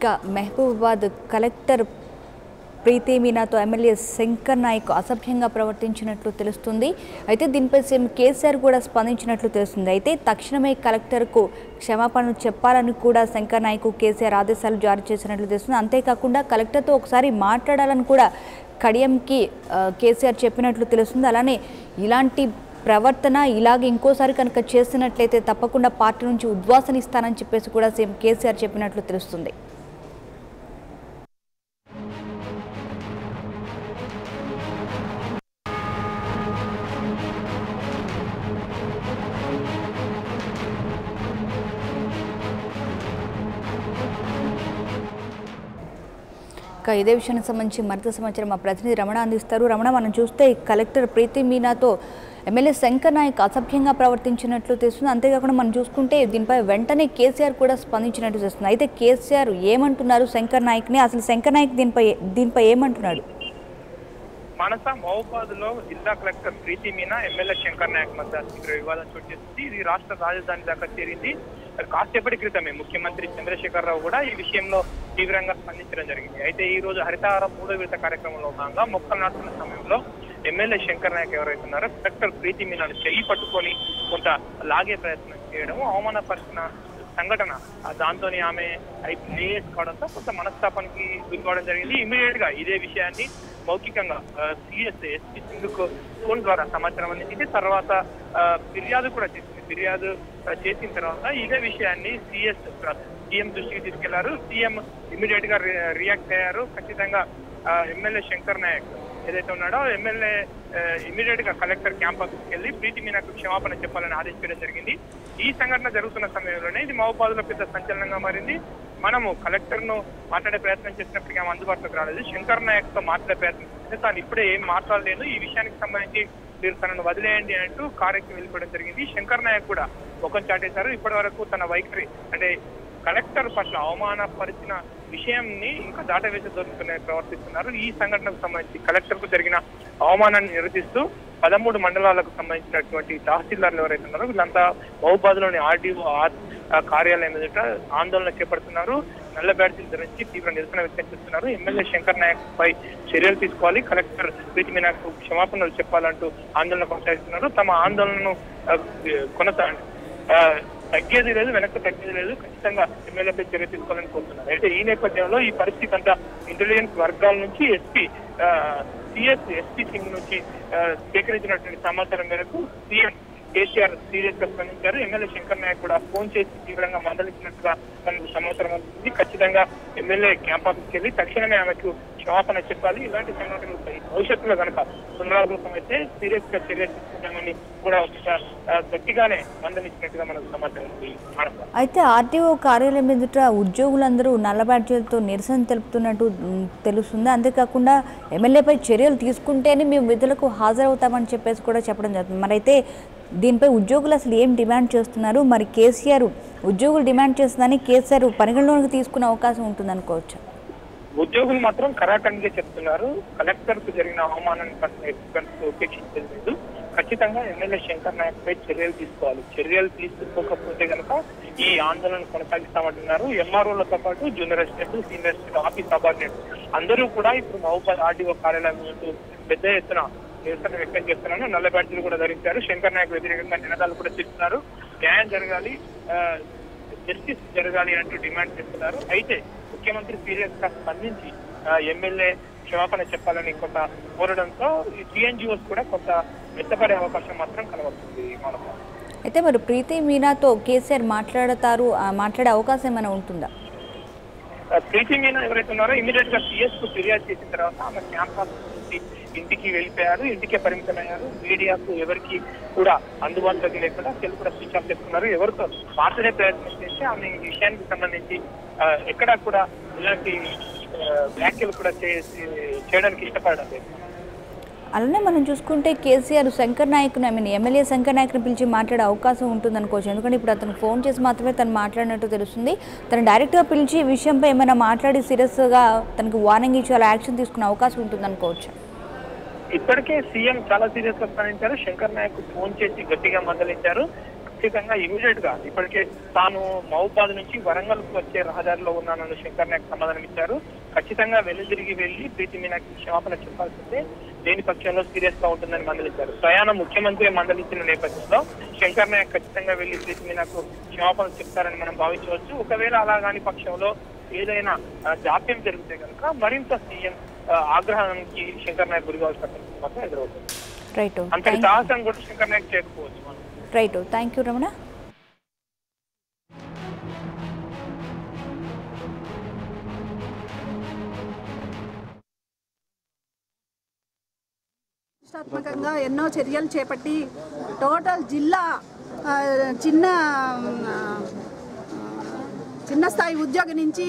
ఇక మహబూబాబాద్ కలెక్టర్ ప్రీతి మీనాతో ఎమ్మెల్యే శంకర్ నాయక్ అసభ్యంగా ప్రవర్తించినట్లు తెలుస్తుంది. అయితే దీనిపై సీఎం కేసీఆర్ కూడా స్పందించినట్లు తెలుస్తుంది. అయితే తక్షణమే కలెక్టర్కు క్షమాపణలు చెప్పాలని కూడా శంకర్ నాయక్ కేసీఆర్ ఆదేశాలు జారీ చేసినట్లు తెలుస్తుంది. అంతేకాకుండా కలెక్టర్తో ఒకసారి మాట్లాడాలని కూడా కడియంకి కేసీఆర్ చెప్పినట్లు తెలుస్తుంది. అలానే ఇలాంటి ప్రవర్తన ఇలాగే ఇంకోసారి కనుక చేసినట్లయితే తప్పకుండా పార్టీ నుంచి ఉద్వాసనిస్తానని చెప్పేసి కూడా సీఎం కేసీఆర్ చెప్పినట్లు తెలుస్తుంది. ఇదే విషయానికి సంబంధించి మరింత సమాచారం మా ప్రతినిధి రమణ అందిస్తారు. రమణ, మనం చూస్తే కలెక్టర్ ప్రీతి మీనాతో ఎమ్మెల్యే శంకర్ నాయక్ అసభ్యంగా ప్రవర్తించినట్లు తెలుస్తుంది. అంతేకాకుండా మనం చూసుకుంటే దీనిపై వెంటనే కేసీఆర్ కూడా స్పందించినట్లు తెలుస్తుంది. అయితే కేసీఆర్ ఏమంటున్నారు శంకర్ నాయక్ని, అసలు శంకర్ నాయక్ దీనిపై ఏమంటున్నాడు? మనస మహబూబాబాద్ లో జిల్లా కలెక్టర్ ప్రీతి మీనా ఎమ్మెల్యే శంకర్ నాయక్ మధ్య తీవ్ర వివాదం చోటు చేసింది. ఇది రాష్ట్ర రాజధాని దాకా చేరింది. కాసేపటి క్రితమే ముఖ్యమంత్రి చంద్రశేఖరరావు కూడా ఈ విషయంలో తీవ్రంగా స్పందించడం జరిగింది. అయితే ఈ రోజు హరితహారం 3వ విడత కార్యక్రమంలో భాగంగా మొక్కలు నాటుతున్న సమయంలో ఎమ్మెల్యే శంకర్ నాయక్ ఎవరైతున్నారో కలెక్టర్ ప్రీతి మీనాను చెయ్యి పట్టుకొని కొంత లాగే ప్రయత్నం చేయడం, అవమానపరిచిన సంఘటన, దాంతో ఆమె ప్లేస్ కావడంతో కొంత మనస్తాపానికి గురికావడం జరిగింది. ఇమీడియట్ గా ఇదే విషయాన్ని మౌఖికంగా సిఎస్ ఎస్పీ సింధుకు ఫోన్ ద్వారా సమాచారం అందించింది. తర్వాత ఫిర్యాదు కూడా చేసింది. ఫిర్యాదు చేసిన తర్వాత ఇదే విషయాన్ని సీఎం దృష్టికి తీసుకెళ్లారు. సీఎం ఇమీడియట్ గా రియాక్ట్ అయ్యారు. ఖచ్చితంగా ఎమ్మెల్యే శంకర్ నాయక్ ఏదైతే ఉన్నాడో ఎమ్మెల్యే ఇమీడియట్ గా కలెక్టర్ క్యాంప్ ఆఫీస్కి వెళ్ళి ప్రీతి మీనాకు క్షమాపణ చెప్పాలని ఆదేశించడం జరిగింది. ఈ సంఘటన జరుగుతున్న సమయంలోనే ఇది మహబూబాబాద్ లో పెద్ద సంచలనంగా మారింది. మనము కలెక్టర్ ను మాట్లాడే ప్రయత్నం చేసినప్పటికీ ఆమె అందుబాటులోకి రాలేదు. శంకర్ నాయక్ తో మాట్లాడే ప్రయత్నం చేస్తే తాను ఇప్పుడే ఏం మాట్లాడలేదు, ఈ విషయానికి సంబంధించి మీరు తనను వదిలేయండి అంటూ కారెక్కి వెళ్ళిపోవడం జరిగింది. శంకర్ నాయక్ కూడా ముఖం చాటేశారు. ఇప్పటి వరకు తన వైఖరి అంటే కలెక్టర్ పట్ల అవమానపరిచిన విషయాన్ని ఇంకా దాటవేసి దొరుకుతున్న ప్రవర్తిస్తున్నారు. ఈ సంఘటనకు సంబంధించి కలెక్టర్ కు జరిగిన అవమానాన్ని నిరసిస్తూ 13 మండలాలకు సంబంధించినటువంటి తహసీల్దార్లు ఎవరైతే ఉన్నారో వీళ్ళంతా మహబూబాబాద్ లోని ఆర్డీఓ కార్యాలయం ఎదుట ఆందోళన చేపడుతున్నారు. నల్ల బ్యాడ్జీలు ధరించి తీవ్ర నిరసన వ్యక్తం చేస్తున్నారు. ఎమ్మెల్యే శంకర్ నాయక్ పై చర్యలు తీసుకోవాలి, కలెక్టర్ ప్రీతి మీనాకు క్షమాపణలు చెప్పాలంటూ ఆందోళన కొనసాగిస్తున్నారు. తమ ఆందోళనను తగ్గేది లేదు, వెనక్కి తగ్గేది లేదు, ఖచ్చితంగా ఎమ్మెల్యేపై చర్య తీసుకోవాలని కోరుతున్నారు. అయితే ఈ నేపథ్యంలో ఈ పరిస్థితి అంతా ఇంటెలిజెన్స్ వర్గాల నుంచి ఎస్పీ సింగ్ నుంచి సేకరించినటువంటి సమాచారం మేరకు సీఎం కేసీఆర్ సీరియస్ గా స్పందించారు. ఎమ్మెల్యే శంకర్ నాయక్ కూడా ఫోన్ చేసి తీవ్రంగా మందలించినట్టుగా మనకు సమాచారం అవుతుంది. ఖచ్చితంగా ఎమ్మెల్యే క్యాంప్ ఆఫీస్కి వెళ్ళి తక్షణమే ఆమెకు క్షమాపణ చెప్పాలి. ఇలాంటి సంఘటనలు భవిష్యత్తులో కనుక పునరావృతం అయితే సీరియస్ గా చర్య తీసుకుంటామని కూడా గట్టిగానే మందలించినట్టుగా మనకు సమాచారం ఉంది. అయితే ఆర్టీఓ కార్యాలయం ఎదుట ఉద్యోగులందరూ నల్ల బ్యాడ్జీలతో నిరసన తెలుపుతున్నట్టు తెలుస్తుంది. అంతేకాకుండా ఎమ్మెల్యేపై చర్యలు తీసుకుంటేనే మేము విధులకు హాజరవుతామని చెప్పేసి కూడా చెప్పడం జరుగుతుంది. మరైతే దీనిపై ఉద్యోగులు అసలు ఏం డిమాండ్ చేస్తున్నారు? మరి కేసీఆర్ ఉద్యోగులు డిమాండ్ చేస్తుందని కేసీఆర్ పరిగణలోకి తీసుకునే అవకాశం ఉంటుందనుకోవచ్చు. ఉద్యోగులు మాత్రం కరాఖండిగా చెప్తున్నారు. కలెక్టర్ కు జరిగిన అవమానాన్ని ఉపేక్షించేది లేదు. ఖచ్చితంగా ఎమ్మెల్యే శంకర్ నాయక్ పై చర్యలు తీసుకోవాలి. చర్యలు తీసుకోకపోతే కనుక ఈ ఆందోళన కొనసాగిస్తామంటున్నారు. ఎంఆర్ఓలతో పాటు junior assistant, senior assistant, office subordinate అందరూ కూడా ఇప్పుడు మహబూబాబాద్ ఆర్డీఓ కార్యాలయం పెద్ద ఎత్తున నిరసన వ్యక్తం చేస్తున్నారు. నల్ల బ్యాడ్జీలు కూడా ధరించారు. శంకర్ నాయక్ వ్యతిరేకంగా నినాదాలు కూడా చేస్తున్నారు. న్యాయం జరగాలి, జస్టిస్ జరగాలి అంటూ డిమాండ్ చేస్తున్నారు. అయితే ముఖ్యమంత్రి సీరియస్ గా స్పందించి ఎమ్మెల్యే క్షమాపణ చెప్పాలని కొంత కోరడంతో ఈ టీఎన్జిఓస్ కూడా కొంత మెత్తపడే అవకాశం మాత్రం కనబడుతుంది. అయితే మరి ప్రీతి మీనాతో కేసీఆర్ మాట్లాడే అవకాశం ఏమైనా ఉంటుందా? ప్రీతి మీనా ఎవరైతే ఉన్నారో ఇమీడియట్ గా సిఎస్ కు ఫిర్యాదు చేసిన తర్వాత ఆమె క్యాంపస్ నుంచి ఇంటికి వెళ్ళిపోయారు. ఇంటికే పరిమితమయ్యారు. మీడియాకు ఎవరికి కూడా అందుబాటులోకి లేకుండా సెల్ కూడా స్విచ్ ఆఫ్ చేసుకున్నారు. ఎవరితో మాట్లాడే ప్రయత్నం చేస్తే ఆమె ఈ విషయానికి సంబంధించి ఎక్కడా కూడా ఇలాంటి వ్యాఖ్యలు కూడా చేయడానికి ఇష్టపడడం లేదు. అలానే మనం చూసుకుంటే కేసీఆర్ శంకర్ నాయక్ను ఎమ్మెల్యే శంకర్ నాయక్ని పిలిచి మాట్లాడే అవకాశం ఉంటుందనుకోవచ్చు. ఎందుకంటే ఇప్పుడు అతను ఫోన్ చేసి మాత్రమే తను మాట్లాడినట్టు తెలుస్తుంది. తను డైరెక్ట్గా పిలిచి ఈ విషయంపై ఏమైనా మాట్లాడి సీరియస్గా తనకు వార్నింగ్ ఇచ్చి అలా యాక్షన్ తీసుకునే అవకాశం ఉంటుందనుకోవచ్చు. ఇప్పటికే సీఎం చాలా సీరియస్ గా స్పందించారు. శంకర్ నాయక్ ఫోన్ చేసి గట్టిగా మందలించారు. ఖచ్చితంగా ఇమీడియట్ గా ఇప్పటికే తాను మహబూబాద్ నుంచి వరంగల్ కు వచ్చే రహదారిలో ఉన్నానని శంకర్ నాయక్ సమాధానం ఇచ్చారు. ఖచ్చితంగా వెనుదిరిగి వెళ్లి ప్రీతి మీనాకి క్షమాపణ చెప్పాల్సిందే, దేని పక్షంలో సీరియస్ గా ఉంటుందని మందలించారు. ప్రయాణం ముఖ్యమంత్రి మందలించిన నేపథ్యంలో శంకర్ నాయక్ ఖచ్చితంగా వెళ్లి ప్రీతి మీనాకు క్షమాపణ చెప్తారని మనం భావించవచ్చు. ఒకవేళ అలా కాని పక్షంలో ఏదైనా జాప్యం జరిగితే కనుక మరింత సీఎం ఆగ్రహానికి శంకర్ నాయక్ గురి కావాల్సిన పరిస్థితి మాత్రం ఎదురవుతుంది. రైట్, అంతటి సాహసం కూడా శంకర్ నాయక్ చేయకపోవచ్చు. Right, thank you Ramana. ప్రతిష్టాత్మకంగా ఎన్నో చర్యలు చేపట్టి టోటల్ జిల్లా చిన్న స్థాయి ఉద్యోగి నుంచి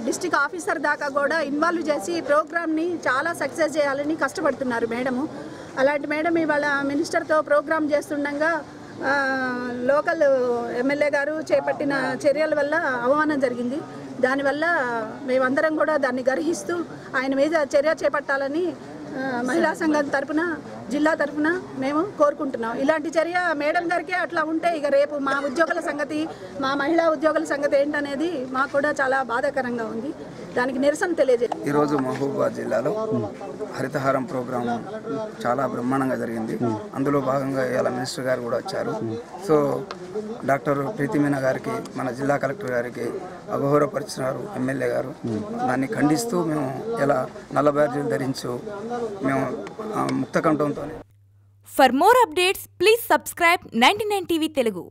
డిస్ట్రిక్ట్ ఆఫీసర్ దాకా కూడా ఇన్వాల్వ్ చేసి ప్రోగ్రామ్ని చాలా సక్సెస్ చేయాలని కష్టపడుతున్నారు మేడము. అలాంటి మేడం ఇవాళ మినిస్టర్తో ప్రోగ్రామ్ చేస్తుండగా లోకల్ ఎమ్మెల్యే గారు చేపట్టిన చర్యల వల్ల అవమానం జరిగింది. దానివల్ల మేమందరం కూడా దాన్ని గర్హిస్తూ ఆయన మీద చర్య చేపట్టాలని మహిళా సంఘం తరఫున జిల్లా తరఫున మేము కోరుకుంటున్నాం. ఇలాంటి చర్య మేడం గారికి అట్లా ఉంటే ఇక రేపు మా ఉద్యోగుల సంగతి, మా మహిళా ఉద్యోగుల సంగతి ఏంటనేది మాకు కూడా చాలా బాధాకరంగా ఉంది. దానికి నిరసన తెలియజేయాలి. ఈరోజు మహబూబాబాద్ జిల్లాలో హరితహారం ప్రోగ్రాం చాలా బ్రహ్మాండంగా జరిగింది. అందులో భాగంగా ఇవాళ మినిస్టర్ గారు కూడా వచ్చారు. సో డాక్టర్ ప్రీతి మీనా గారికి, మన జిల్లా కలెక్టర్ గారికి అగౌరవపరిచినారు ఎమ్మెల్యే గారు. దాన్ని ఖండిస్తూ మేము ఇలా నల్ల బ్యాడ్జీలు ధరించు మేము ముక్త కంఠంతో. For more updates, please subscribe 99 TV Telugu.